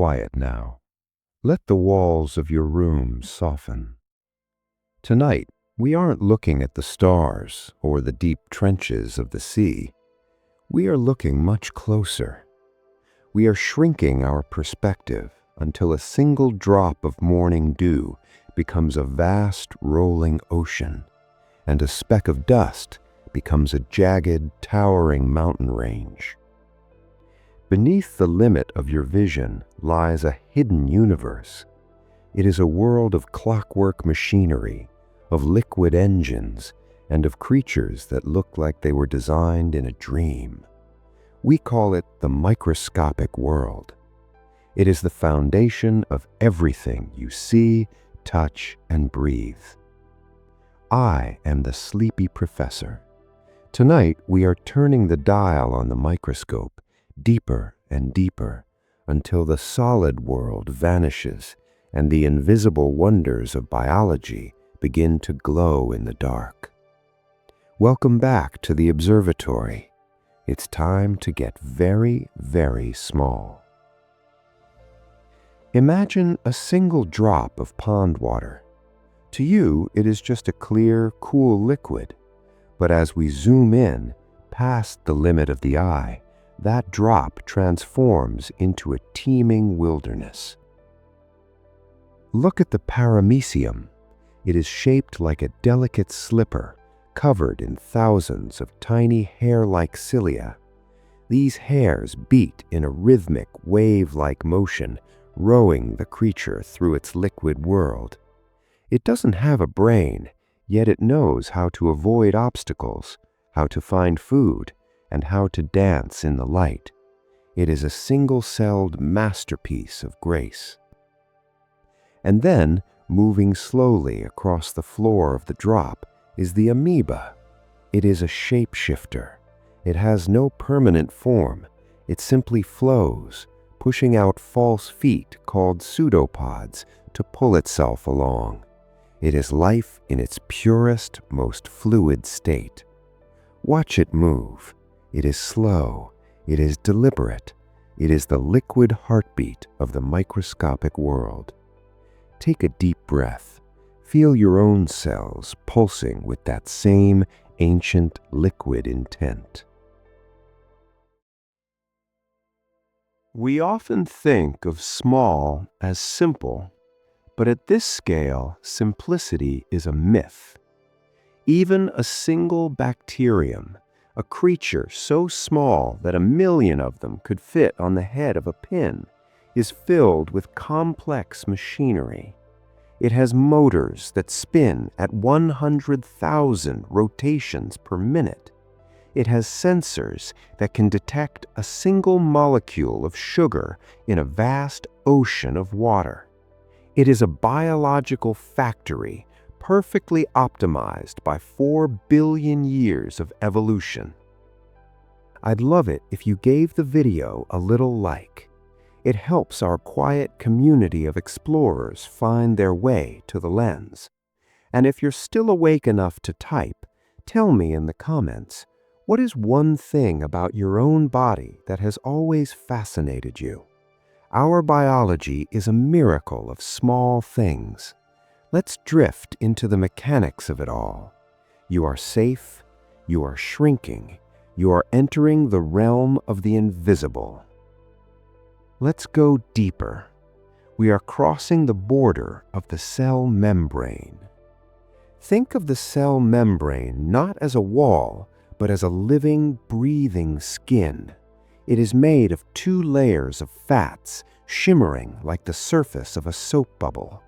quiet now. Let the walls of your room soften. Tonight, we aren't looking at the stars or the deep trenches of the sea. We are looking much closer. We are shrinking our perspective until a single drop of morning dew becomes a vast rolling ocean, and a speck of dust becomes a jagged, towering mountain range. Beneath the limit of your vision lies a hidden universe. It is a world of clockwork machinery, of liquid engines, and of creatures that look like they were designed in a dream. We call it the microscopic world. It is the foundation of everything you see, touch, and breathe. I am the sleepy professor. Tonight, we are turning the dial on the microscope deeper and deeper until the solid world vanishes and the invisible wonders of biology begin to glow in the dark. Welcome back to the observatory. It's time to get very, very small. Imagine a single drop of pond water. To you, it is just a clear, cool liquid. But as we zoom in, past the limit of the eye, that drop transforms into a teeming wilderness. Look at the paramecium. It is shaped like a delicate slipper, covered in thousands of tiny hair-like cilia. These hairs beat in a rhythmic, wave-like motion, rowing the creature through its liquid world. It doesn't have a brain, yet it knows how to avoid obstacles, how to find food, and how to dance in the light. It is a single-celled masterpiece of grace. And then, moving slowly across the floor of the drop, is the amoeba. It is a shapeshifter. It has no permanent form. It simply flows, pushing out false feet called pseudopods to pull itself along. It is life in its purest, most fluid state. Watch it move. It is slow. It is deliberate. It is the liquid heartbeat of the microscopic world. Take a deep breath. Feel your own cells pulsing with that same ancient liquid intent. We often think of small as simple, but at this scale, simplicity is a myth. Even a single bacterium, a creature so small that 1,000,000 of them could fit on the head of a pin, is filled with complex machinery. It has motors that spin at 100,000 rotations per minute. It has sensors that can detect a single molecule of sugar in a vast ocean of water. It is a biological factory perfectly optimized by 4 billion years of evolution. I'd love it if you gave the video a little like. It helps our quiet community of explorers find their way to the lens. And if you're still awake enough to type, tell me in the comments, what is one thing about your own body that has always fascinated you? Our biology is a miracle of small things. Let's drift into the mechanics of it all. You are safe, you are shrinking, you are entering the realm of the invisible. Let's go deeper. We are crossing the border of the cell membrane. Think of the cell membrane not as a wall, but as a living, breathing skin. It is made of 2 layers of fats, shimmering like the surface of a soap bubble.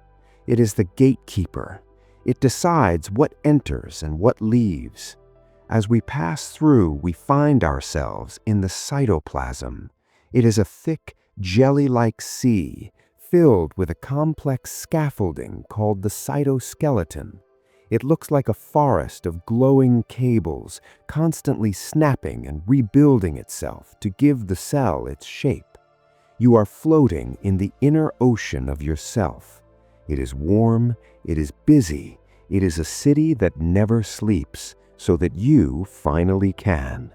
It is the gatekeeper. It decides what enters and what leaves. As we pass through, we find ourselves in the cytoplasm. It is a thick, jelly-like sea filled with a complex scaffolding called the cytoskeleton. It looks like a forest of glowing cables, constantly snapping and rebuilding itself to give the cell its shape. You are floating in the inner ocean of yourself. It is warm, it is busy, it is a city that never sleeps, so that you finally can.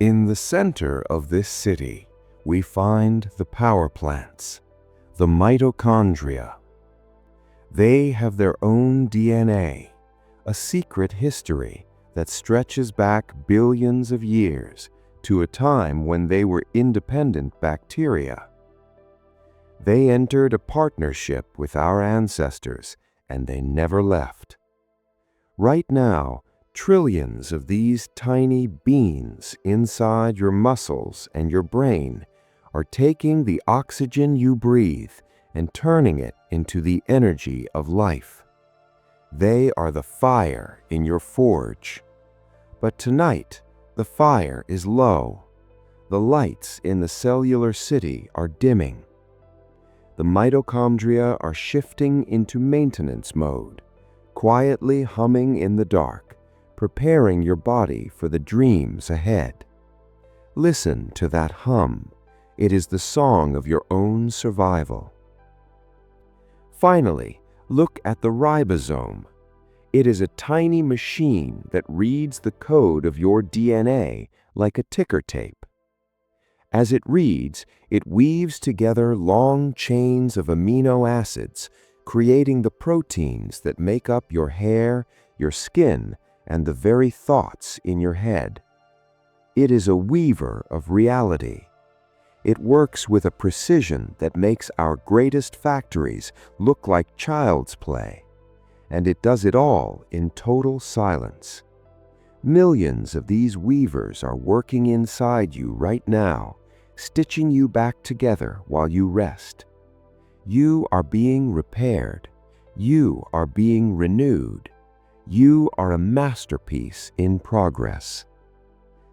In the center of this city, we find the power plants, the mitochondria. They have their own DNA, a secret history that stretches back billions of years to a time when they were independent bacteria. They entered a partnership with our ancestors, and they never left. Right now, trillions of these tiny beans inside your muscles and your brain are taking the oxygen you breathe and turning it into the energy of life. They are the fire in your forge. But tonight, the fire is low. The lights in the cellular city are dimming. The mitochondria are shifting into maintenance mode, quietly humming in the dark, preparing your body for the dreams ahead. Listen to that hum. It is the song of your own survival. Finally, look at the ribosome. It is a tiny machine that reads the code of your DNA like a ticker tape. As it reads, it weaves together long chains of amino acids, creating the proteins that make up your hair, your skin, and the very thoughts in your head. It is a weaver of reality. It works with a precision that makes our greatest factories look like child's play. And it does it all in total silence. Millions of these weavers are working inside you right now, stitching you back together while you rest. You are being repaired. You are being renewed. You are a masterpiece in progress.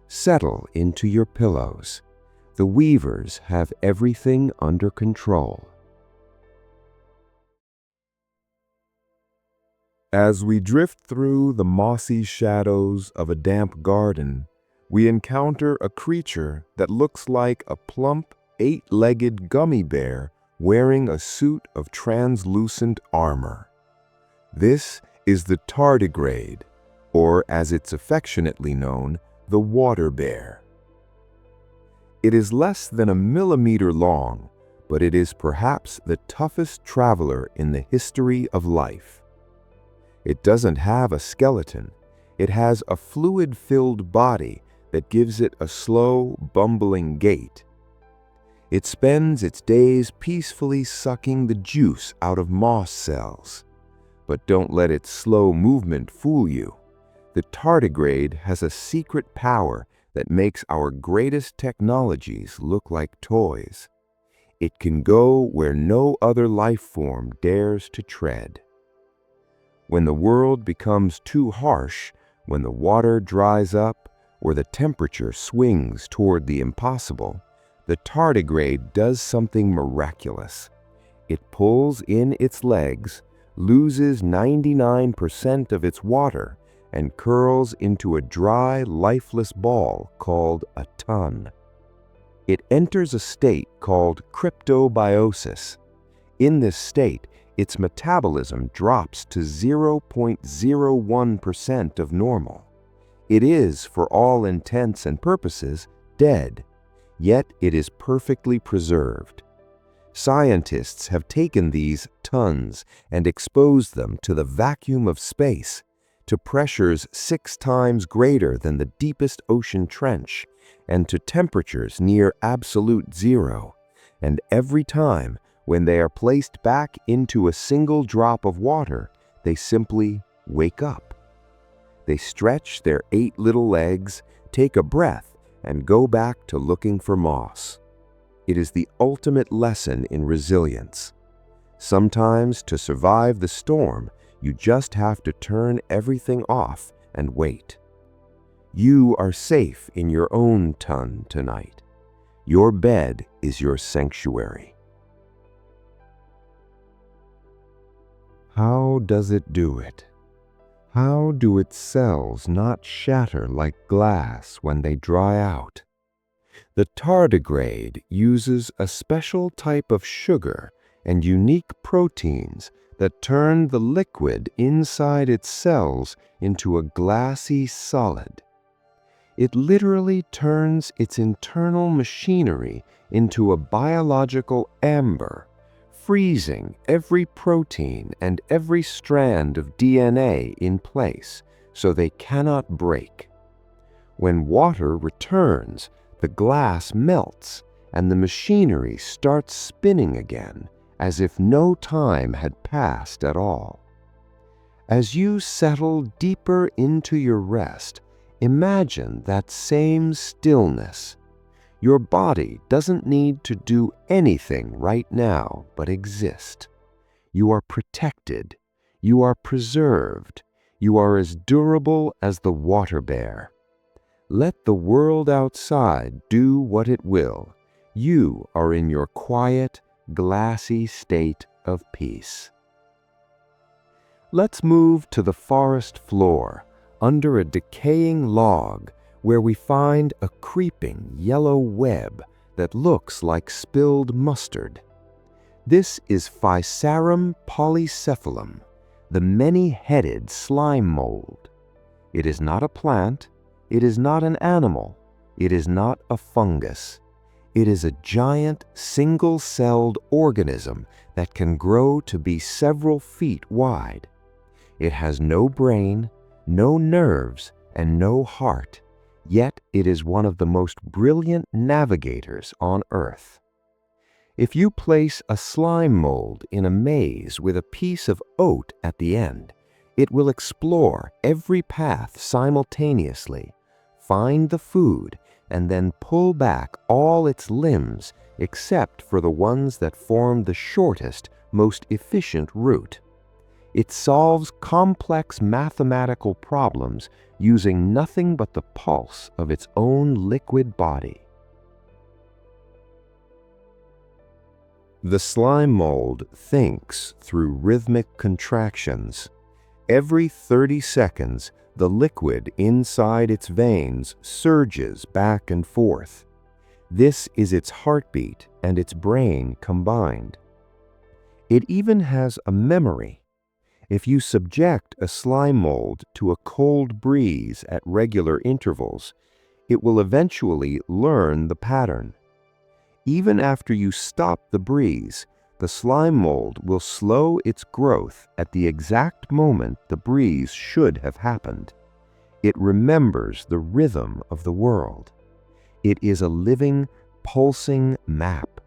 Settle into your pillows. The weavers have everything under control. As we drift through the mossy shadows of a damp garden, we encounter a creature that looks like a plump, eight-legged gummy bear wearing a suit of translucent armor. This is the tardigrade, or as it's affectionately known, the water bear. It is less than a millimeter long, but it is perhaps the toughest traveler in the history of life. It doesn't have a skeleton. It has a fluid-filled body that gives it a slow, bumbling gait. It spends its days peacefully sucking the juice out of moss cells. But don't let its slow movement fool you. The tardigrade has a secret power that makes our greatest technologies look like toys. It can go where no other life form dares to tread. When the world becomes too harsh, when the water dries up, or the temperature swings toward the impossible, the tardigrade does something miraculous. It pulls in its legs, loses 99% of its water, and curls into a dry, lifeless ball called a ton. It enters a state called cryptobiosis. In this state, its metabolism drops to 0.01% of normal. It is, for all intents and purposes, dead, yet it is perfectly preserved. Scientists have taken these tons and exposed them to the vacuum of space, to pressures 6 times greater than the deepest ocean trench, and to temperatures near absolute zero. And every time, when they are placed back into a single drop of water, they simply wake up. They stretch their 8 little legs, take a breath, and go back to looking for moss. It is the ultimate lesson in resilience. Sometimes, to survive the storm, you just have to turn everything off and wait. You are safe in your own ton tonight. Your bed is your sanctuary. How does it do it? How do its cells not shatter like glass when they dry out? The tardigrade uses a special type of sugar and unique proteins that turn the liquid inside its cells into a glassy solid. It literally turns its internal machinery into a biological amber, freezing every protein and every strand of DNA in place so they cannot break. When water returns, the glass melts and the machinery starts spinning again as if no time had passed at all. As you settle deeper into your rest, imagine that same stillness. Your body doesn't need to do anything right now but exist. You are protected. You are preserved. You are as durable as the water bear. Let the world outside do what it will. You are in your quiet, glassy state of peace. Let's move to the forest floor, under a decaying log, where we find a creeping yellow web that looks like spilled mustard. This is Physarum polycephalum, the many-headed slime mold. It is not a plant, it is not an animal, it is not a fungus. It is a giant, single-celled organism that can grow to be several feet wide. It has no brain, no nerves, and no heart, yet it is one of the most brilliant navigators on Earth. If you place a slime mold in a maze with a piece of oat at the end, it will explore every path simultaneously, find the food, and then pull back all its limbs except for the ones that form the shortest, most efficient route. It solves complex mathematical problems using nothing but the pulse of its own liquid body. The slime mold thinks through rhythmic contractions. Every 30 seconds, the liquid inside its veins surges back and forth. This is its heartbeat and its brain combined. It even has a memory. If you subject a slime mold to a cold breeze at regular intervals, it will eventually learn the pattern. Even after you stop the breeze, the slime mold will slow its growth at the exact moment the breeze should have happened. It remembers the rhythm of the world. It is a living, pulsing map.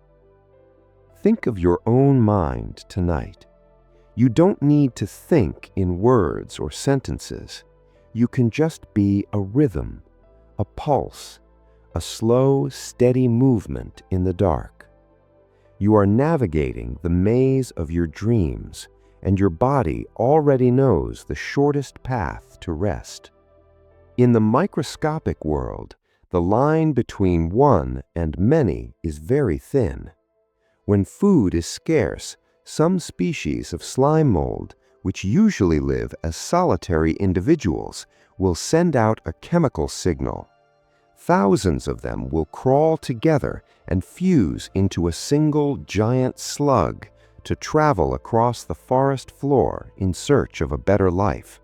Think of your own mind tonight. You don't need to think in words or sentences. You can just be a rhythm, a pulse, a slow, steady movement in the dark. You are navigating the maze of your dreams, and your body already knows the shortest path to rest. In the microscopic world, the line between one and many is very thin. When food is scarce, some species of slime mold, which usually live as solitary individuals, will send out a chemical signal. Thousands of them will crawl together and fuse into a single giant slug to travel across the forest floor in search of a better life.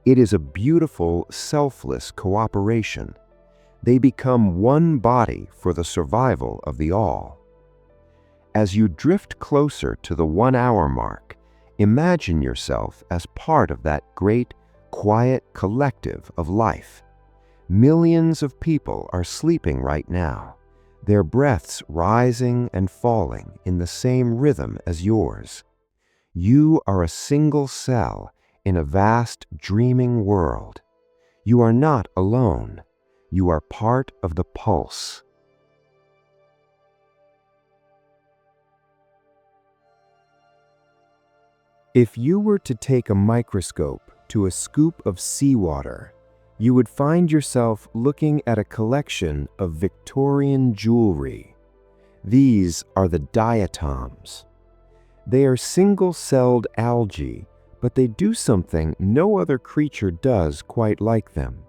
It is a beautiful, selfless cooperation. They become one body for the survival of the all. As you drift closer to the 1 hour mark, imagine yourself as part of that great, quiet collective of life. Millions of people are sleeping right now, their breaths rising and falling in the same rhythm as yours. You are a single cell in a vast, dreaming world. You are not alone. You are part of the pulse. If you were to take a microscope to a scoop of seawater, you would find yourself looking at a collection of Victorian jewelry. These are the diatoms. They are single-celled algae, but they do something no other creature does quite like them.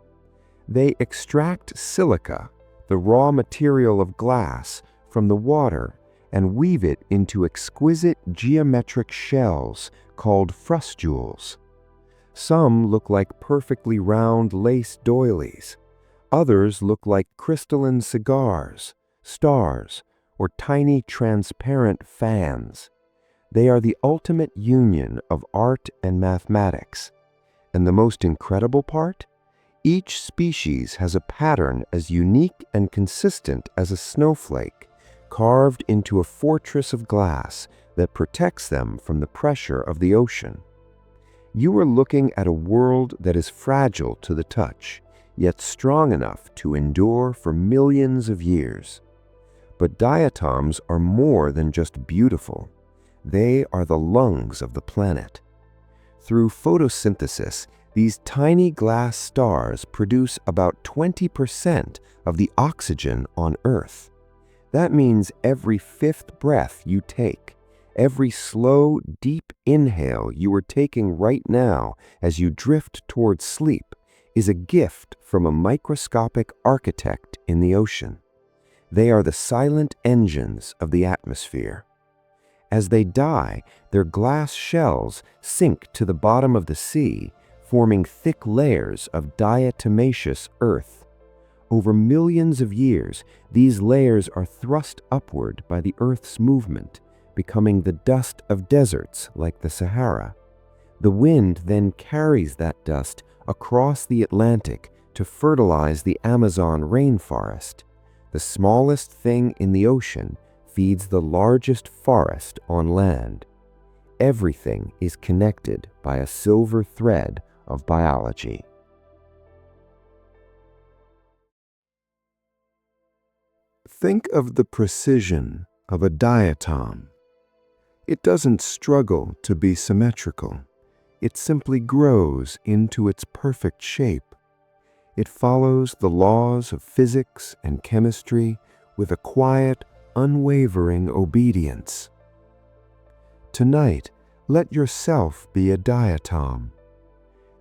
They extract silica, the raw material of glass, from the water and weave it into exquisite geometric shells called frustules. Some look like perfectly round lace doilies. Others look like crystalline cigars, stars, or tiny transparent fans. They are the ultimate union of art and mathematics. And the most incredible part? Each species has a pattern as unique and consistent as a snowflake, carved into a fortress of glass that protects them from the pressure of the ocean. You are looking at a world that is fragile to the touch, yet strong enough to endure for millions of years. But diatoms are more than just beautiful. They are the lungs of the planet. Through photosynthesis, these tiny glass stars produce about 20% of the oxygen on Earth. That means every fifth breath you take, every slow, deep inhale you are taking right now as you drift towards sleep, is a gift from a microscopic architect in the ocean. They are the silent engines of the atmosphere. As they die, their glass shells sink to the bottom of the sea, forming thick layers of diatomaceous earth. Over millions of years, these layers are thrust upward by the Earth's movement, becoming the dust of deserts like the Sahara. The wind then carries that dust across the Atlantic to fertilize the Amazon rainforest. The smallest thing in the ocean feeds the largest forest on land. Everything is connected by a silver thread of biology. Think of the precision of a diatom. It doesn't struggle to be symmetrical. It simply grows into its perfect shape. It follows the laws of physics and chemistry with a quiet, unwavering obedience. Tonight, let yourself be a diatom.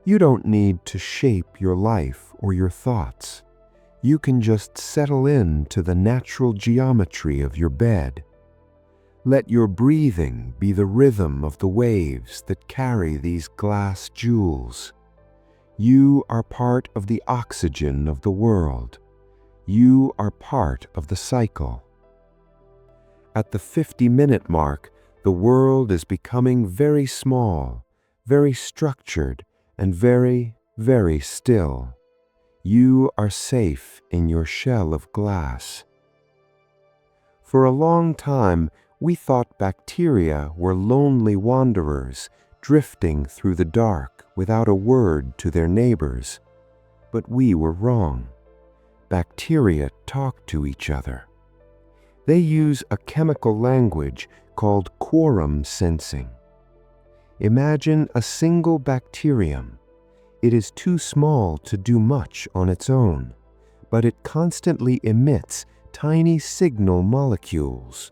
You don't need to shape your life or your thoughts. You can just settle into the natural geometry of your bed. Let your breathing be the rhythm of the waves that carry these glass jewels. You are part of the oxygen of the world. You are part of the cycle. At the 50-minute mark, the world is becoming very small, very structured, and very, very still. You are safe in your shell of glass. For a long time, we thought bacteria were lonely wanderers, drifting through the dark without a word to their neighbors. But we were wrong. Bacteria talk to each other. They use a chemical language called quorum sensing. Imagine a single bacterium. It is too small to do much on its own, but it constantly emits tiny signal molecules.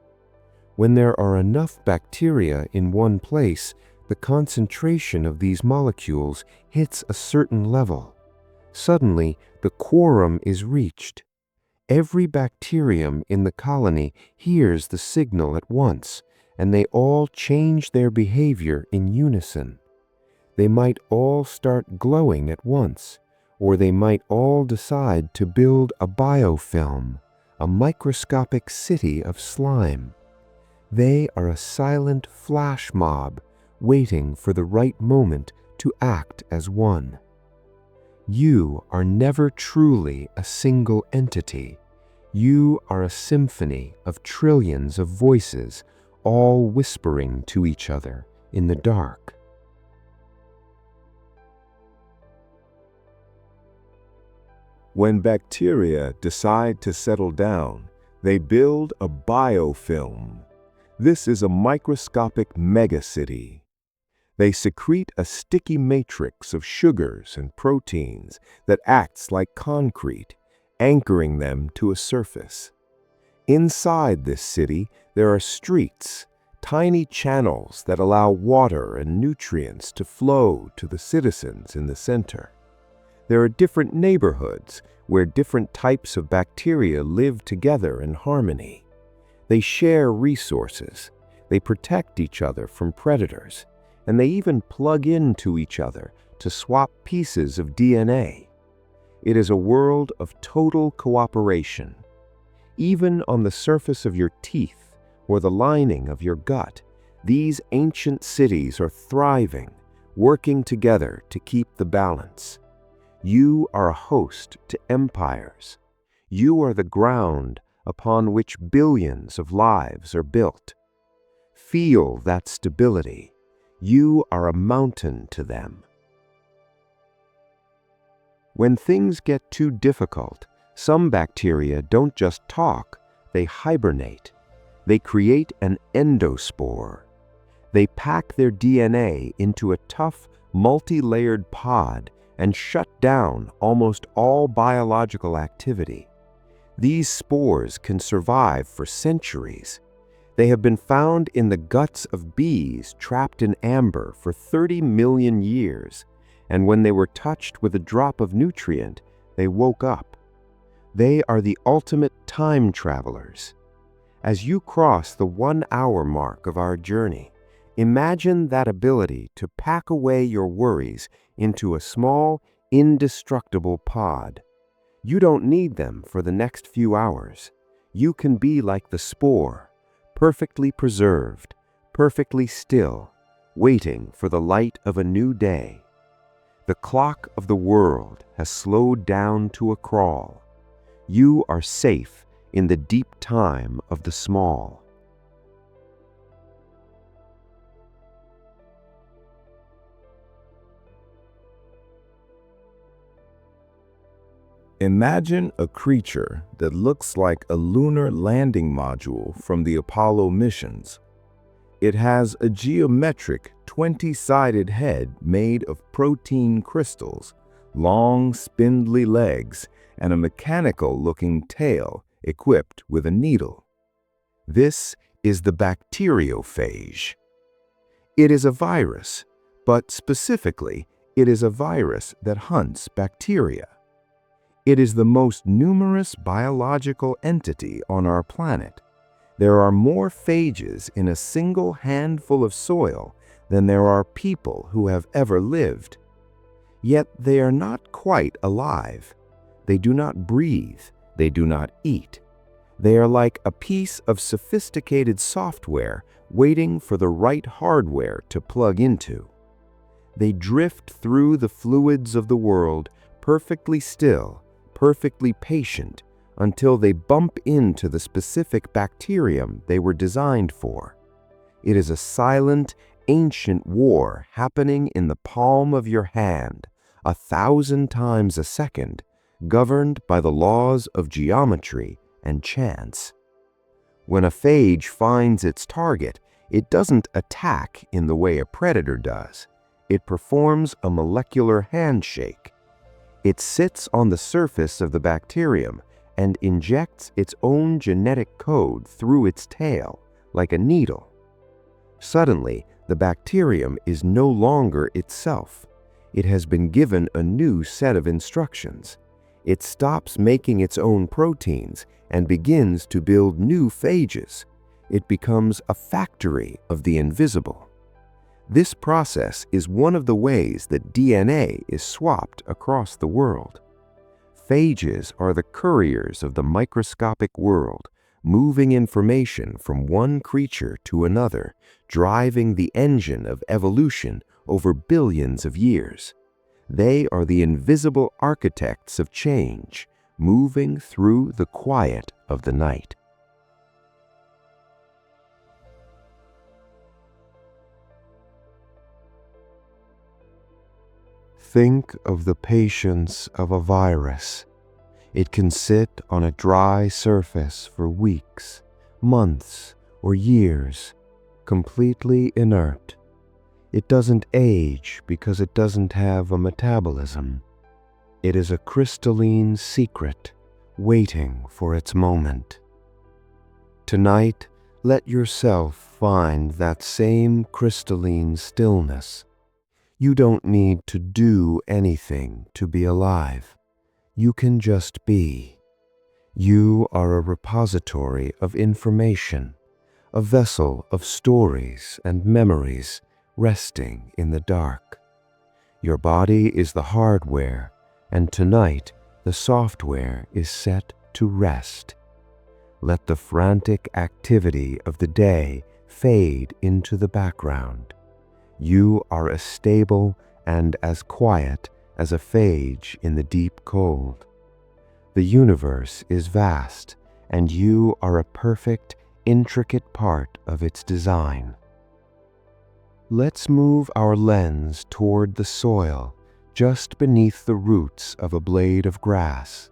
When there are enough bacteria in one place, the concentration of these molecules hits a certain level. Suddenly, the quorum is reached. Every bacterium in the colony hears the signal at once, and they all change their behavior in unison. They might all start glowing at once, or they might all decide to build a biofilm, a microscopic city of slime. They are a silent flash mob, waiting for the right moment to act as one. You are never truly a single entity. You are a symphony of trillions of voices, all whispering to each other in the dark. When bacteria decide to settle down, they build a biofilm. This is a microscopic megacity. They secrete a sticky matrix of sugars and proteins that acts like concrete, anchoring them to a surface. Inside this city, there are streets, tiny channels that allow water and nutrients to flow to the citizens in the center. There are different neighborhoods where different types of bacteria live together in harmony. They share resources, they protect each other from predators, and they even plug into each other to swap pieces of DNA. It is a world of total cooperation. Even on the surface of your teeth or the lining of your gut, these ancient cities are thriving, working together to keep the balance. You are a host to empires. You are the ground upon which billions of lives are built. Feel that stability. You are a mountain to them. When things get too difficult, some bacteria don't just talk, they hibernate. They create an endospore. They pack their DNA into a tough, multi-layered pod and shut down almost all biological activity. These spores can survive for centuries. They have been found in the guts of bees trapped in amber for 30 million years, and when they were touched with a drop of nutrient, they woke up. They are the ultimate time travelers. As you cross the 1-hour mark of our journey, imagine that ability to pack away your worries into a small, indestructible pod. You don't need them for the next few hours. You can be like the spore, perfectly preserved, perfectly still, waiting for the light of a new day. The clock of the world has slowed down to a crawl. You are safe in the deep time of the small. Imagine a creature that looks like a lunar landing module from the Apollo missions. It has a geometric 20-sided head made of protein crystals, long spindly legs, and a mechanical-looking tail equipped with a needle. This is the bacteriophage. It is a virus, but specifically, it is a virus that hunts bacteria. It is the most numerous biological entity on our planet. There are more phages in a single handful of soil than there are people who have ever lived. Yet they are not quite alive. They do not breathe. They do not eat. They are like a piece of sophisticated software waiting for the right hardware to plug into. They drift through the fluids of the world, perfectly still, perfectly patient, until they bump into the specific bacterium they were designed for. It is a silent, ancient war happening in the palm of your hand, 1,000 times a second, governed by the laws of geometry and chance. When a phage finds its target, it doesn't attack in the way a predator does. It performs a molecular handshake. It sits on the surface of the bacterium and injects its own genetic code through its tail, like a needle. Suddenly, the bacterium is no longer itself. It has been given a new set of instructions. It stops making its own proteins and begins to build new phages. It becomes a factory of the invisible. This process is one of the ways that DNA is swapped across the world. Phages are the couriers of the microscopic world, moving information from one creature to another, driving the engine of evolution over billions of years. They are the invisible architects of change, moving through the quiet of the night. Think of the patience of a virus. It can sit on a dry surface for weeks, months, or years, completely inert. It doesn't age because it doesn't have a metabolism. It is a crystalline secret, waiting for its moment. Tonight, let yourself find that same crystalline stillness. You don't need to do anything to be alive. You can just be. You are a repository of information, a vessel of stories and memories resting in the dark. Your body is the hardware, and tonight The software is set to rest. Let the frantic activity of the day fade into the background. You are as stable and as quiet as a phage in the deep cold. The universe is vast, and you are a perfect, intricate part of its design. Let's move our lens toward the soil, just beneath the roots of a blade of grass.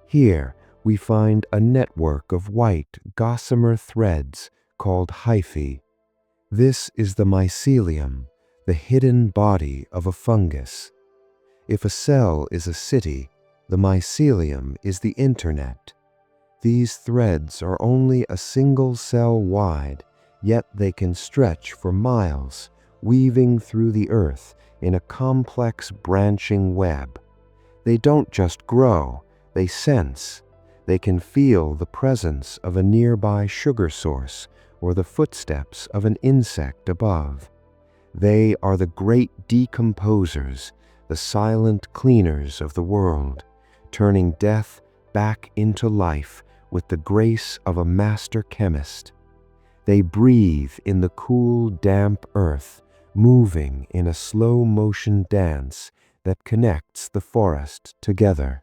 Here we find a network of white, gossamer threads called hyphae. This is the mycelium, the hidden body of a fungus. If a cell is a city, the mycelium is the internet. These threads are only a single cell wide, yet they can stretch for miles, weaving through the earth in a complex branching web. They don't just grow, they sense. They can feel the presence of a nearby sugar source or the footsteps of an insect above. They are the great decomposers, the silent cleaners of the world, turning death back into life with the grace of a master chemist. They breathe in the cool, damp earth, moving in a slow-motion dance that connects the forest together.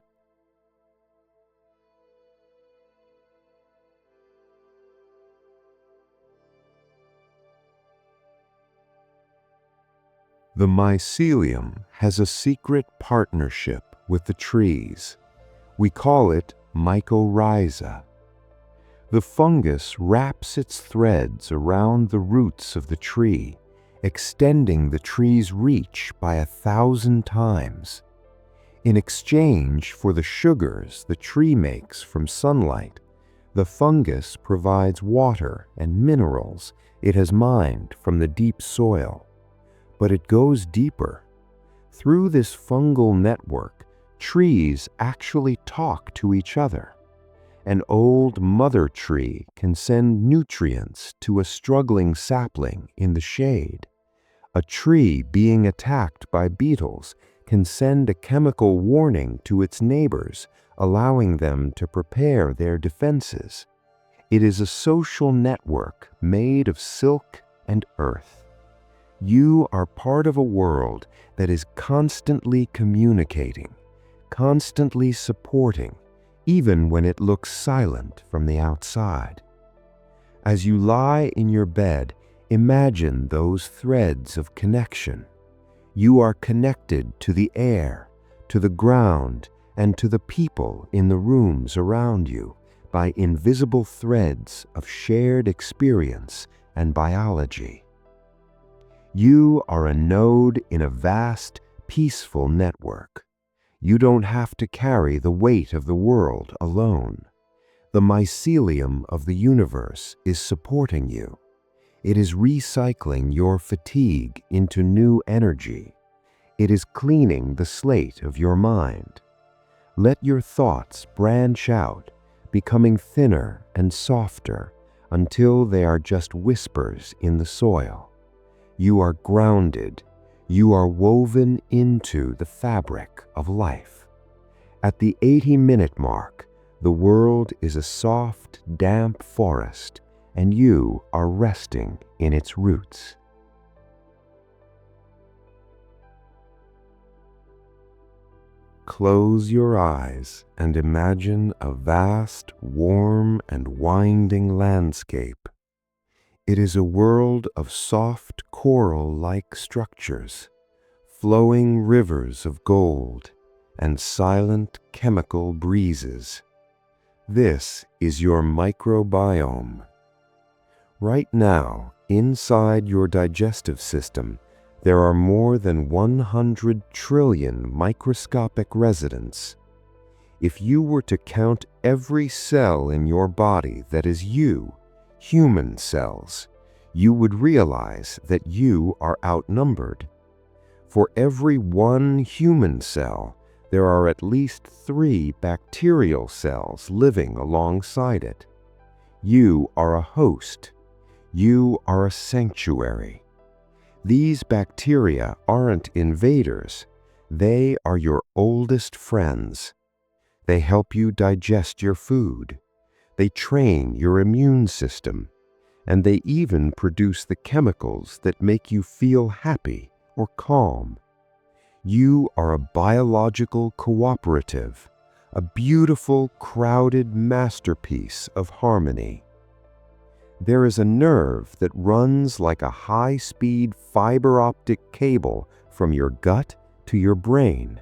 The mycelium has a secret partnership with the trees. We call it mycorrhiza. The fungus wraps its threads around the roots of the tree, extending the tree's reach by 1,000 times. In exchange for the sugars the tree makes from sunlight, the fungus provides water and minerals it has mined from the deep soil. But it goes deeper. Through this fungal network, trees actually talk to each other. An old mother tree can send nutrients to a struggling sapling in the shade. A tree being attacked by beetles can send a chemical warning to its neighbors, allowing them to prepare their defenses. It is a social network made of silk and earth. You are part of a world that is constantly communicating, constantly supporting, even when it looks silent from the outside. As you lie in your bed, imagine those threads of connection. You are connected to the air, to the ground, and to the people in the rooms around you by invisible threads of shared experience and biology. You are a node in a vast, peaceful network. You don't have to carry the weight of the world alone. The mycelium of the universe is supporting you. It is recycling your fatigue into new energy. It is cleaning the slate of your mind. Let your thoughts branch out, becoming thinner and softer until they are just whispers in the soil. You are grounded. You are woven into the fabric of life. At the 80-minute mark, the world is a soft, damp forest, and you are resting in its roots. Close your eyes and imagine a vast, warm, and winding landscape. It is a world of soft coral-like structures, flowing rivers of gold, and silent chemical breezes. This is your microbiome. Right now, inside your digestive system, there are more than 100 trillion microscopic residents. If you were to count every cell in your body that is you, human cells, you would realize that you are outnumbered. For every one human cell, there are at least 3 bacterial cells living alongside it. You are a host. You are a sanctuary. These bacteria aren't invaders. They are your oldest friends. They help you digest your food. They train your immune system. And they even produce the chemicals that make you feel happy or calm. You are a biological cooperative, a beautiful, crowded masterpiece of harmony. There is a nerve that runs like a high-speed fiber optic cable from your gut to your brain.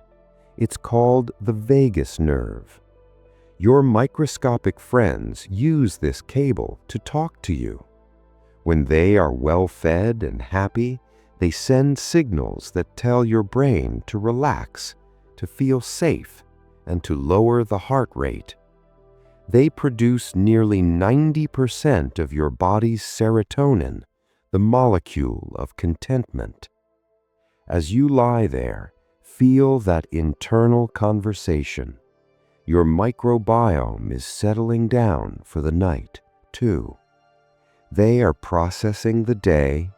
It's called the vagus nerve. Your microscopic friends use this cable to talk to you. When they are well-fed and happy, they send signals that tell your brain to relax, to feel safe, and to lower the heart rate. They produce nearly 90% of your body's serotonin, the molecule of contentment. As you lie there, feel that internal conversation. Your microbiome is settling down for the night, too. They are processing the day,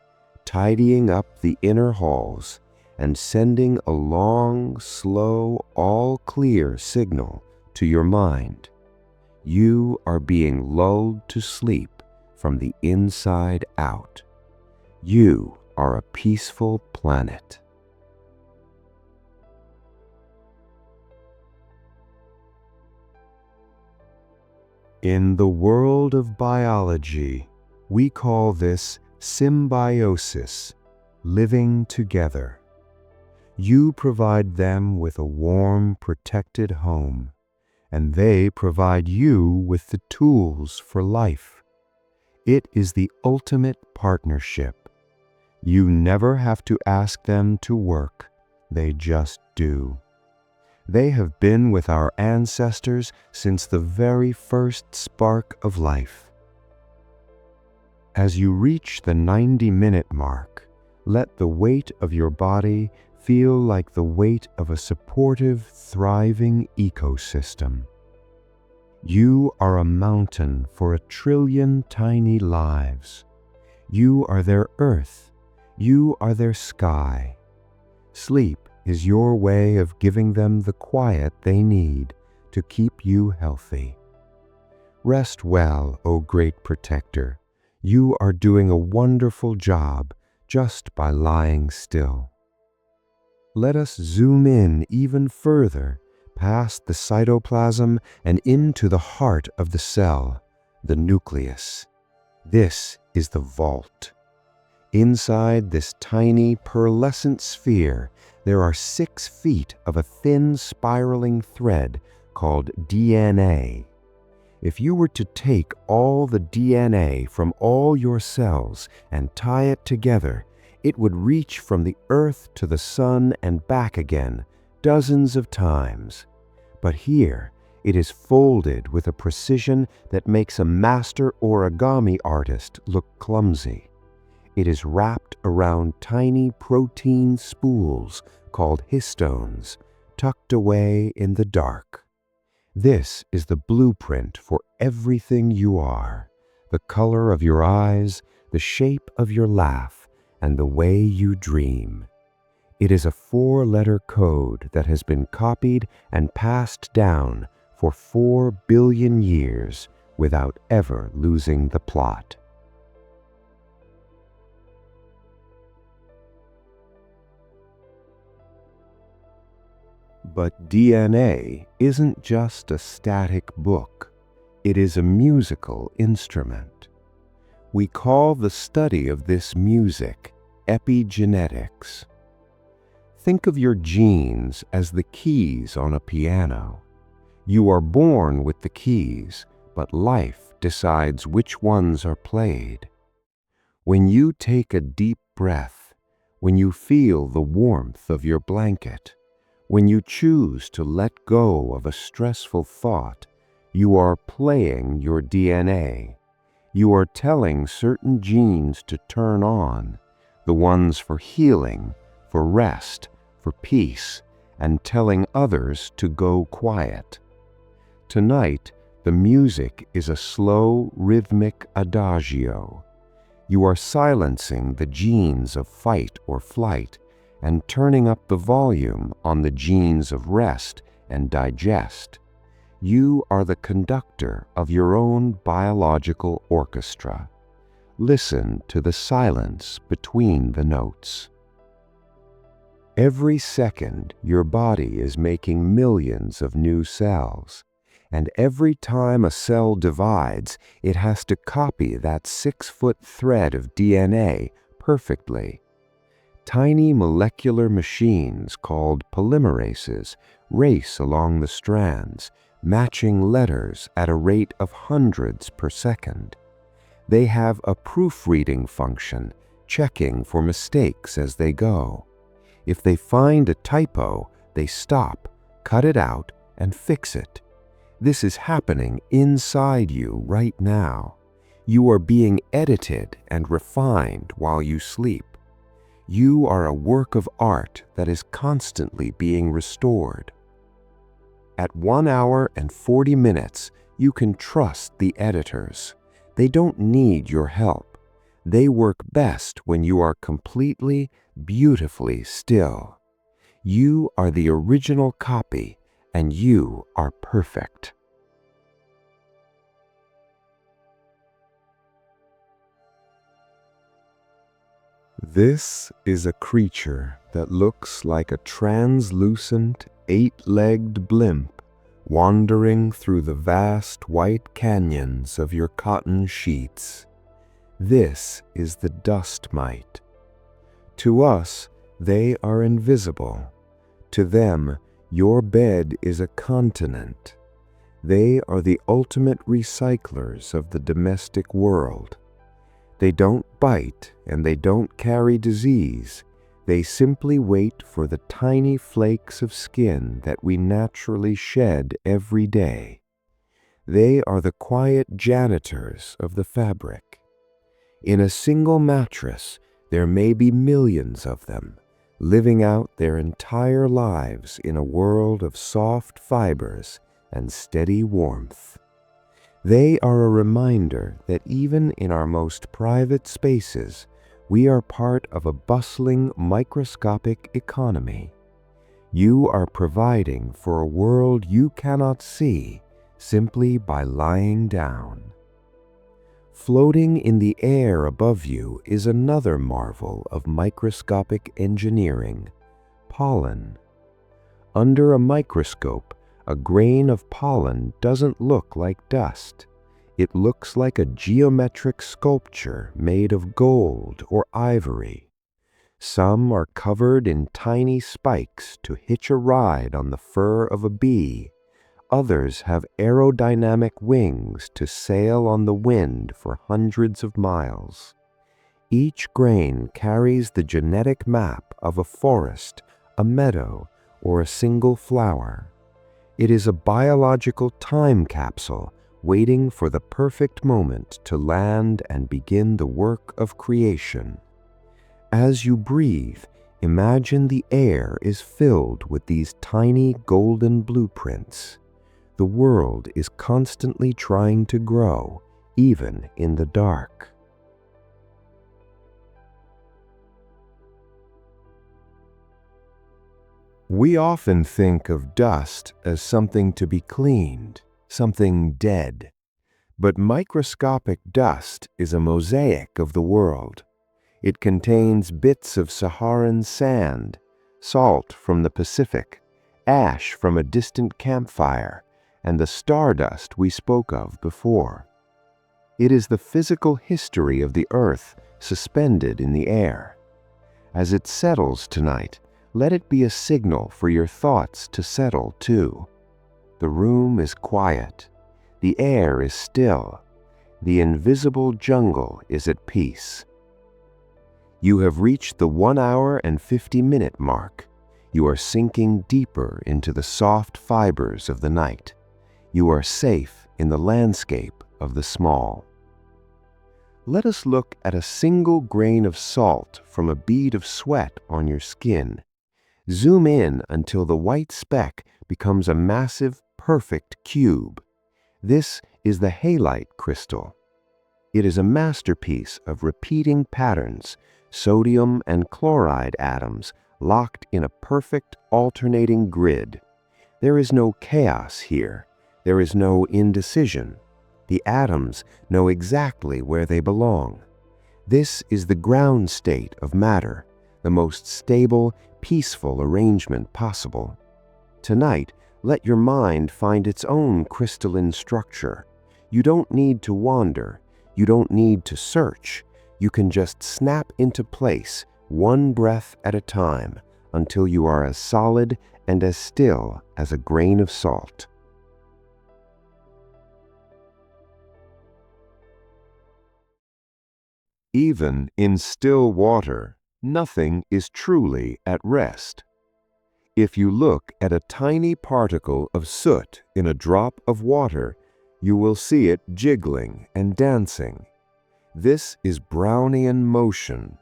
tidying up the inner halls, and sending a long, slow, all-clear signal to your mind. You are being lulled to sleep from the inside out. You are a peaceful planet. In the world of biology, we call this symbiosis, living together. You provide them with a warm, protected home, and they provide you with the tools for life. It is the ultimate partnership. You never have to ask them to work, they just do. They have been with our ancestors since the very first spark of life. As you reach the 90-minute mark, let the weight of your body feel like the weight of a supportive, thriving ecosystem. You are a mountain for 1 trillion tiny lives. You are their earth. You are their sky. Sleep is your way of giving them the quiet they need to keep you healthy. Rest well, O great protector. You are doing a wonderful job just by lying still. Let us zoom in even further, past the cytoplasm and into the heart of the cell, the nucleus. This is the vault. Inside this tiny pearlescent sphere, there are 6 feet of a thin spiraling thread called DNA. If you were to take all the DNA from all your cells and tie it together, it would reach from the earth to the sun and back again dozens of times. But here, it is folded with a precision that makes a master origami artist look clumsy. It is wrapped around tiny protein spools called histones, tucked away in the dark. This is the blueprint for everything you are, the color of your eyes, the shape of your laugh, and the way you dream. It is a 4-letter code that has been copied and passed down for 4 billion years without ever losing the plot. But DNA isn't just a static book. It is a musical instrument. We call the study of this music epigenetics. Think of your genes as the keys on a piano. You are born with the keys, but life decides which ones are played. When you take a deep breath, when you feel the warmth of your blanket, when you choose to let go of a stressful thought, you are playing your DNA. You are telling certain genes to turn on, the ones for healing, for rest, for peace, and telling others to go quiet. Tonight, the music is a slow, rhythmic adagio. You are silencing the genes of fight or flight and turning up the volume on the genes of rest and digest. You are the conductor of your own biological orchestra. Listen to the silence between the notes. Every second, your body is making millions of new cells, and every time a cell divides, it has to copy that 6-foot thread of DNA perfectly. Tiny molecular machines called polymerases race along the strands, matching letters at a rate of hundreds per second. They have a proofreading function, checking for mistakes as they go. If they find a typo, they stop, cut it out, and fix it. This is happening inside you right now. You are being edited and refined while you sleep. You are a work of art that is constantly being restored. At 1 hour and 40 minutes, you can trust the editors. They don't need your help. They work best when you are completely, beautifully still. You are the original copy, and you are perfect. This is a creature that looks like a translucent, 8-legged blimp wandering through the vast white canyons of your cotton sheets. This is the dust mite. To us, they are invisible. To them, your bed is a continent. They are the ultimate recyclers of the domestic world. They don't bite and they don't carry disease. They simply wait for the tiny flakes of skin that we naturally shed every day. They are the quiet janitors of the fabric. In a single mattress, there may be millions of them, living out their entire lives in a world of soft fibers and steady warmth. They are a reminder that even in our most private spaces, we are part of a bustling microscopic economy. You are providing for a world you cannot see simply by lying down. Floating in the air above you is another marvel of microscopic engineering: pollen. Under a microscope, a grain of pollen doesn't look like dust. It looks like a geometric sculpture made of gold or ivory. Some are covered in tiny spikes to hitch a ride on the fur of a bee. Others have aerodynamic wings to sail on the wind for hundreds of miles. Each grain carries the genetic map of a forest, a meadow, or a single flower. It is a biological time capsule waiting for the perfect moment to land and begin the work of creation. As you breathe, imagine the air is filled with these tiny golden blueprints. The world is constantly trying to grow, even in the dark. We often think of dust as something to be cleaned, something dead. But microscopic dust is a mosaic of the world. It contains bits of Saharan sand, salt from the Pacific, ash from a distant campfire, and the stardust we spoke of before. It is the physical history of the earth suspended in the air. As it settles tonight, let it be a signal for your thoughts to settle too. The room is quiet. The air is still. The invisible jungle is at peace. You have reached the 1 hour and 50-minute mark. You are sinking deeper into the soft fibers of the night. You are safe in the landscape of the small. Let us look at a single grain of salt from a bead of sweat on your skin. Zoom in until the white speck becomes a massive, perfect cube. This is the halite crystal. It is a masterpiece of repeating patterns, sodium and chloride atoms locked in a perfect alternating grid. There is no chaos here. There is no indecision. The atoms know exactly where they belong. This is the ground state of matter, the most stable, peaceful arrangement possible. Tonight, let your mind find its own crystalline structure. You don't need to wander. You don't need to search. You can just snap into place, one breath at a time, until you are as solid and as still as a grain of salt. Even in still water, nothing is truly at rest. If you look at a tiny particle of soot in a drop of water, you will see it jiggling and dancing. This is Brownian motion.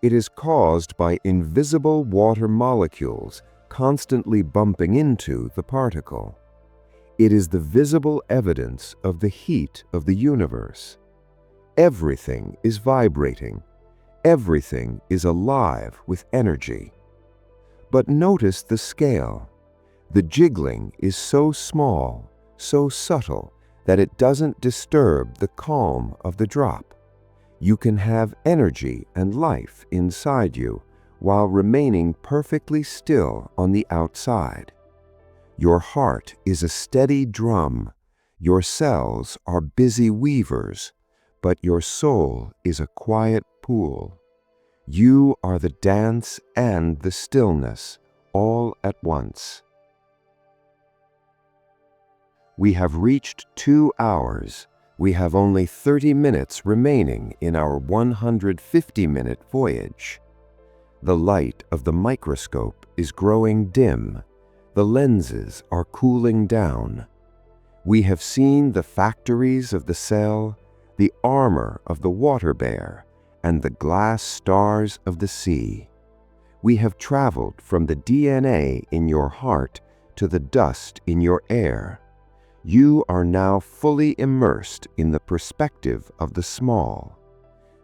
It is caused by invisible water molecules constantly bumping into the particle. It is the visible evidence of the heat of the universe. Everything is vibrating. Everything is alive with energy. But notice the scale. The jiggling is so small, so subtle, that it doesn't disturb the calm of the drop. You can have energy and life inside you while remaining perfectly still on the outside. Your heart is a steady drum. Your cells are busy weavers, but your soul is a quiet pool. You are the dance and the stillness, all at once. We have reached 2 hours. We have only 30 minutes remaining in our 150-minute voyage. The light of the microscope is growing dim. The lenses are cooling down. We have seen the factories of the cell, the armor of the water bear, and the glass stars of the sea. We have traveled from the DNA in your heart to the dust in your air. You are now fully immersed in the perspective of the small.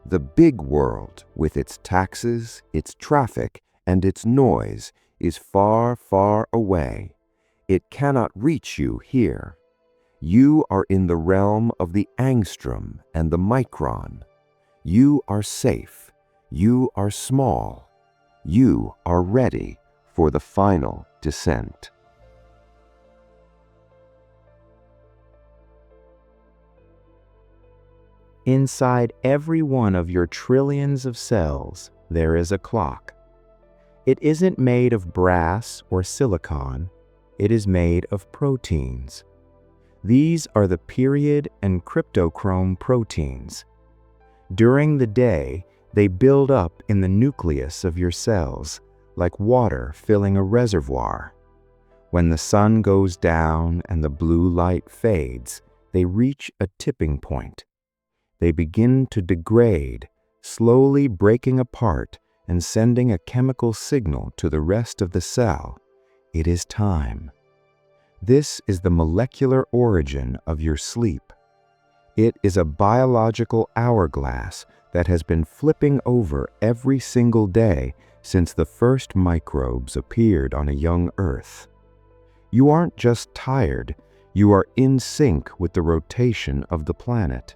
The big world, with its taxes, its traffic, and its noise, is far, far away. It cannot reach you here. You are in the realm of the angstrom and the micron. You are safe. You are small. You are ready for the final descent. Inside every one of your trillions of cells, there is a clock. It isn't made of brass or silicon. It is made of proteins. These are the period and cryptochrome proteins. During the day, they build up in the nucleus of your cells, like water filling a reservoir. When the sun goes down and the blue light fades, they reach a tipping point. They begin to degrade, slowly breaking apart and sending a chemical signal to the rest of the cell. It is time. This is the molecular origin of your sleep. It is a biological hourglass that has been flipping over every single day since the first microbes appeared on a young Earth. You aren't just tired, you are in sync with the rotation of the planet.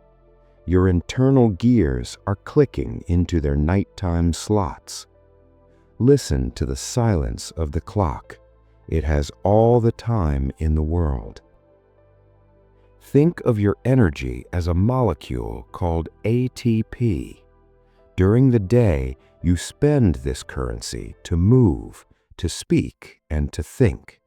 Your internal gears are clicking into their nighttime slots. Listen to the silence of the clock. It has all the time in the world. Think of your energy as a molecule called ATP. During the day, you spend this currency to move, to speak, and to think.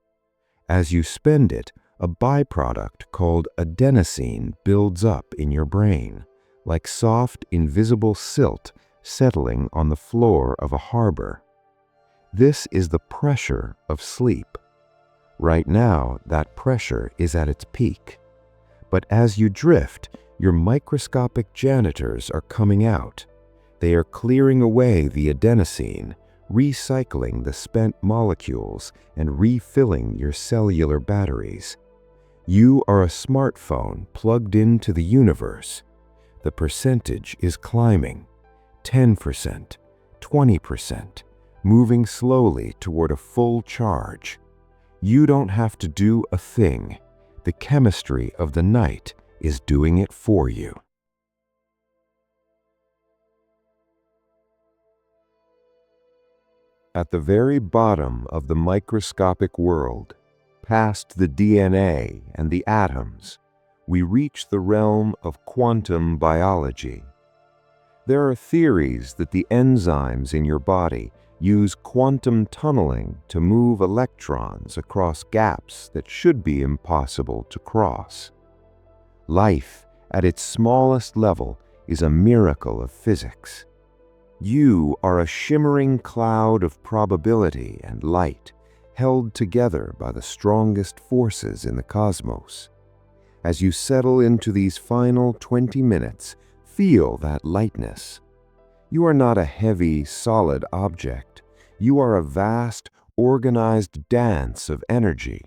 As you spend it, a byproduct called adenosine builds up in your brain, like soft, invisible silt settling on the floor of a harbor. This is the pressure of sleep. Right now, that pressure is at its peak. But as you drift, your microscopic janitors are coming out. They are clearing away the adenosine, recycling the spent molecules, and refilling your cellular batteries. You are a smartphone plugged into the universe. The percentage is climbing. 10%, 20%, moving slowly toward a full charge. You don't have to do a thing. The chemistry of the night is doing it for you. At the very bottom of the microscopic world, past the DNA and the atoms, we reach the realm of quantum biology. There are theories that the enzymes in your body use quantum tunneling to move electrons across gaps that should be impossible to cross. Life, at its smallest level, is a miracle of physics. You are a shimmering cloud of probability and light, held together by the strongest forces in the cosmos. As you settle into these final 20 minutes, feel that lightness. You are not a heavy, solid object. You are a vast, organized dance of energy.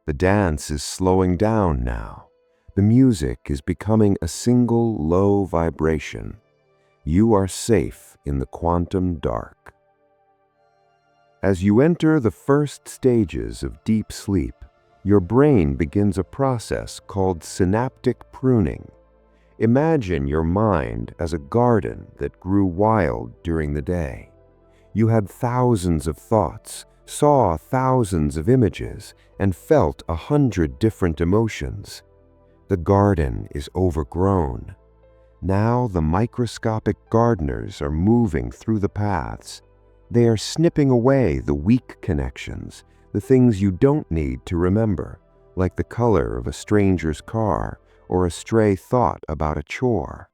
The dance is slowing down now. The music is becoming a single low vibration. You are safe in the quantum dark. As you enter the first stages of deep sleep, your brain begins a process called synaptic pruning. Imagine your mind as a garden that grew wild during the day. You had thousands of thoughts, saw thousands of images, and felt 100 different emotions. The garden is overgrown. Now the microscopic gardeners are moving through the paths. They are snipping away the weak connections, the things you don't need to remember, like the color of a stranger's car or a stray thought about a chore.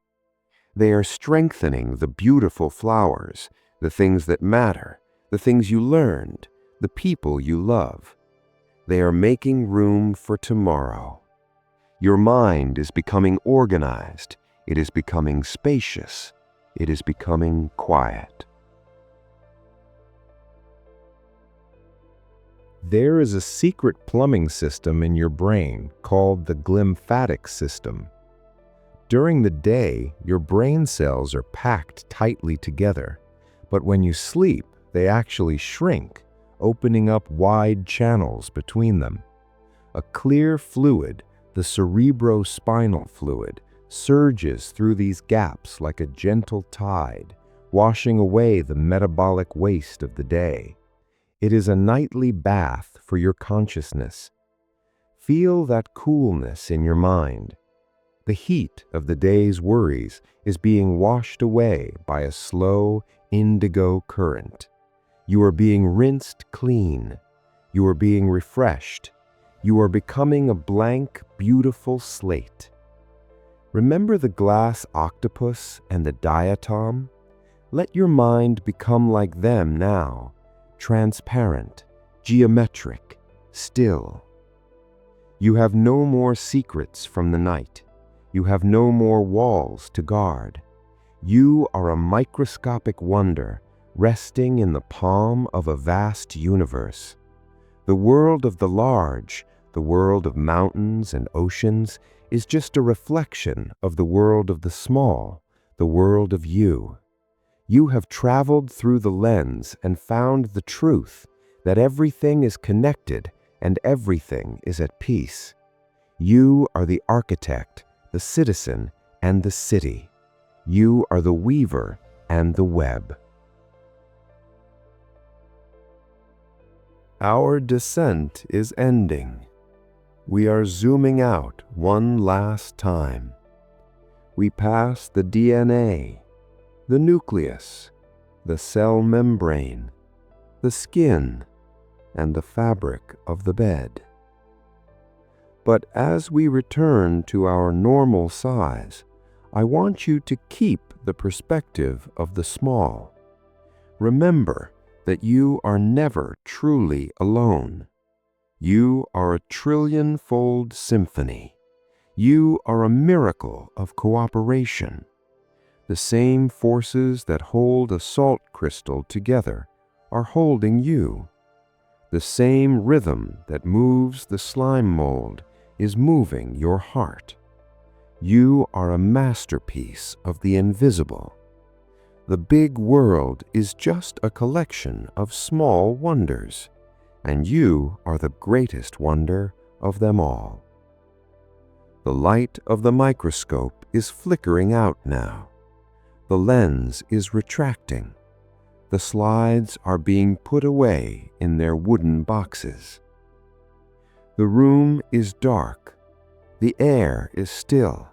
They are strengthening the beautiful flowers, the things that matter, the things you learned, the people you love. They are making room for tomorrow. Your mind is becoming organized. It is becoming spacious. It is becoming quiet. There is a secret plumbing system in your brain called the glymphatic system. During the day, your brain cells are packed tightly together, but when you sleep, they actually shrink, opening up wide channels between them. A clear fluid, the cerebrospinal fluid, surges through these gaps like a gentle tide, washing away the metabolic waste of the day. It is a nightly bath for your consciousness. Feel that coolness in your mind. The heat of the day's worries is being washed away by a slow indigo current. You are being rinsed clean. You are being refreshed. You are becoming a blank, beautiful slate. Remember the glass octopus and the diatom? Let your mind become like them now, transparent, geometric, still. You have no more secrets from the night. You have no more walls to guard. You are a microscopic wonder resting in the palm of a vast universe. The world of the large, the world of mountains and oceans, is just a reflection of the world of the small, the world of you. You have traveled through the lens and found the truth that everything is connected and everything is at peace. You are the architect, the citizen, and the city. You are the weaver and the web. Our descent is ending. We are zooming out one last time. We pass the DNA, the nucleus, the cell membrane, the skin, and the fabric of the bed. But as we return to our normal size, I want you to keep the perspective of the small. Remember that you are never truly alone. You are a trillion-fold symphony. You are a miracle of cooperation. The same forces that hold a salt crystal together are holding you. The same rhythm that moves the slime mold is moving your heart. You are a masterpiece of the invisible. The big world is just a collection of small wonders, and you are the greatest wonder of them all. The light of the microscope is flickering out now. The lens is retracting. The slides are being put away in their wooden boxes. The room is dark. The air is still.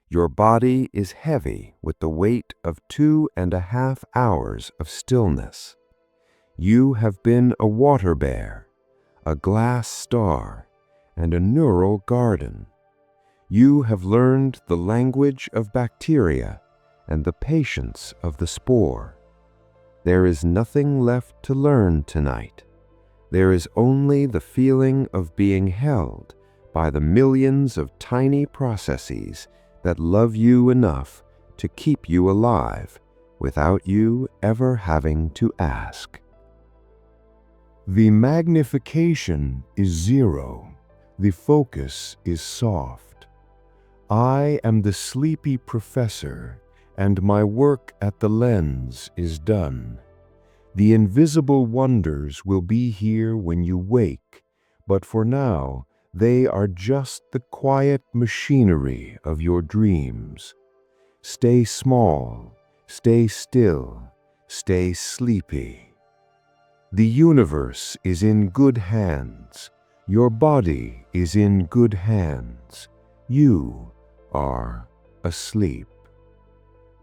Your body is heavy with the weight of 2.5 hours of stillness. You have been a water bear, a glass star, and a neural garden. You have learned the language of bacteria and the patience of the spore. There is nothing left to learn tonight. There is only the feeling of being held by the millions of tiny processes that love you enough to keep you alive without you ever having to ask. The magnification is 0. The focus is soft. I am the sleepy professor, and my work at the lens is done. The invisible wonders will be here when you wake, but for now, they are just the quiet machinery of your dreams. Stay small, stay still, stay sleepy. The universe is in good hands. Your body is in good hands. You are asleep.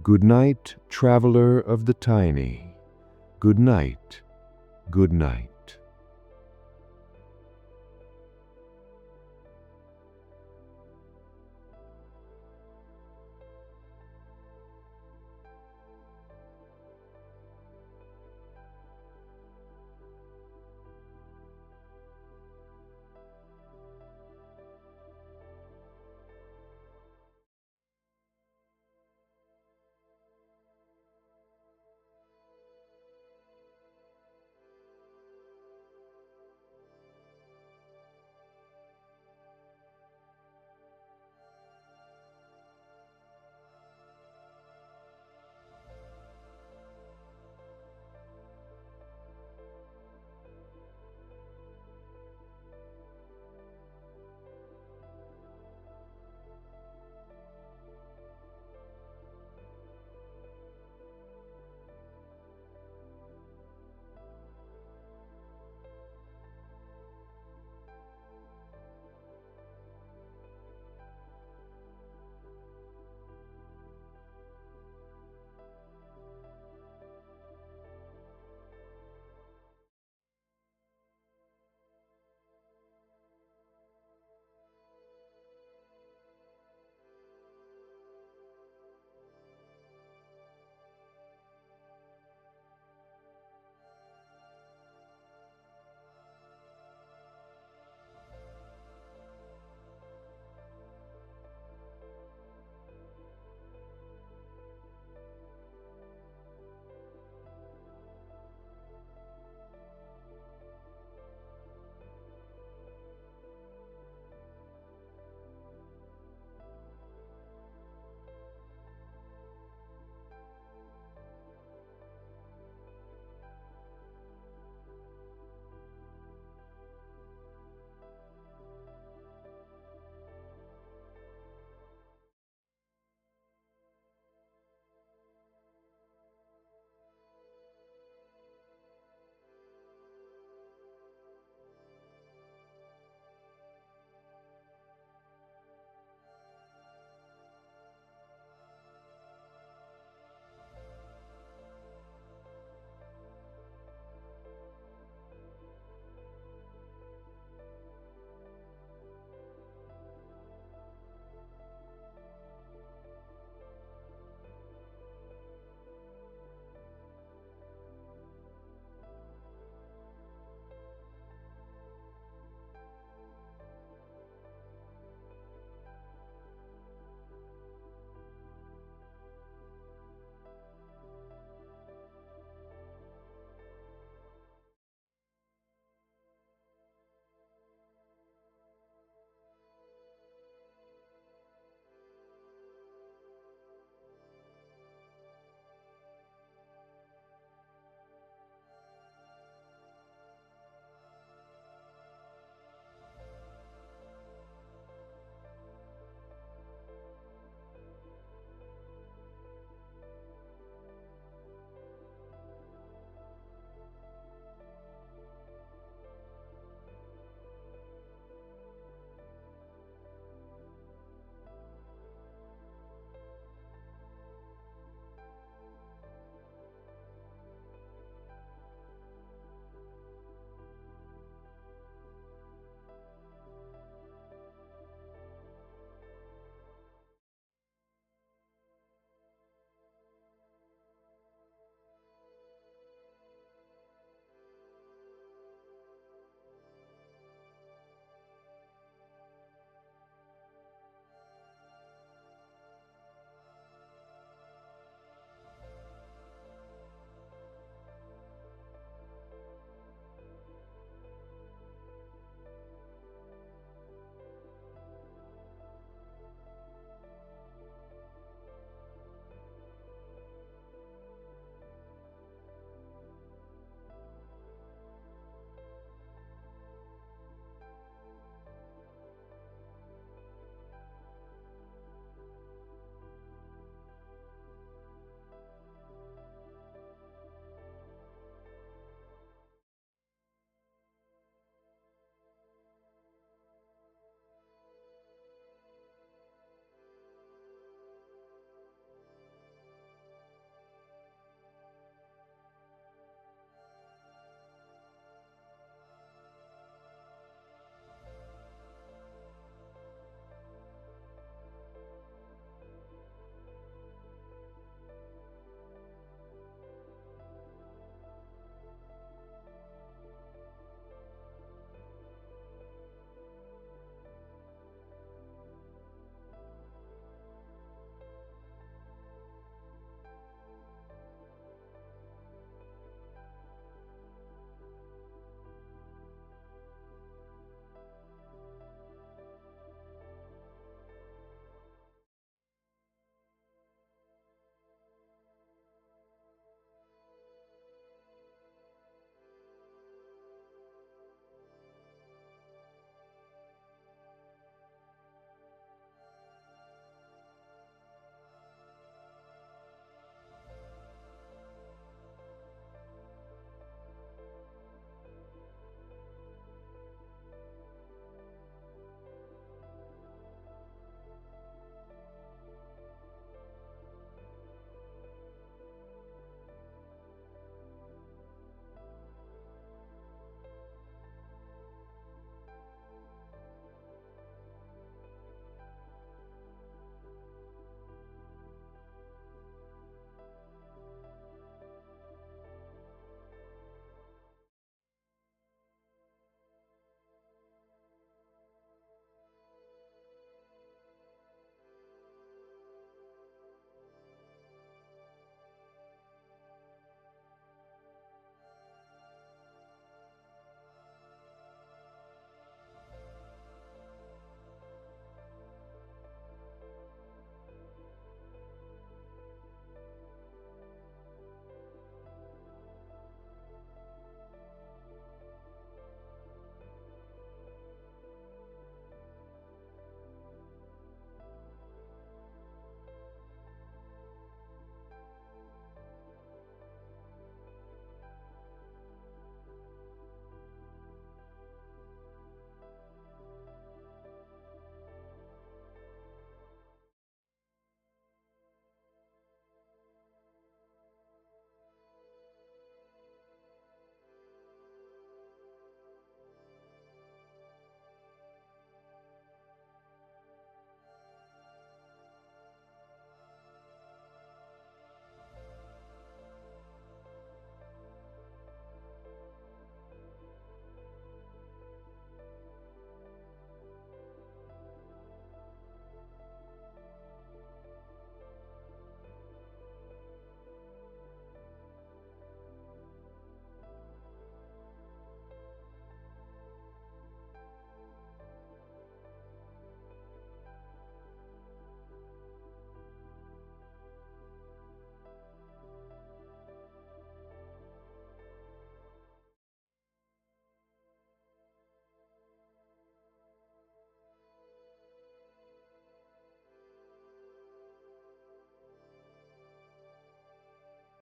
Good night, traveler of the tiny. Good night, good night.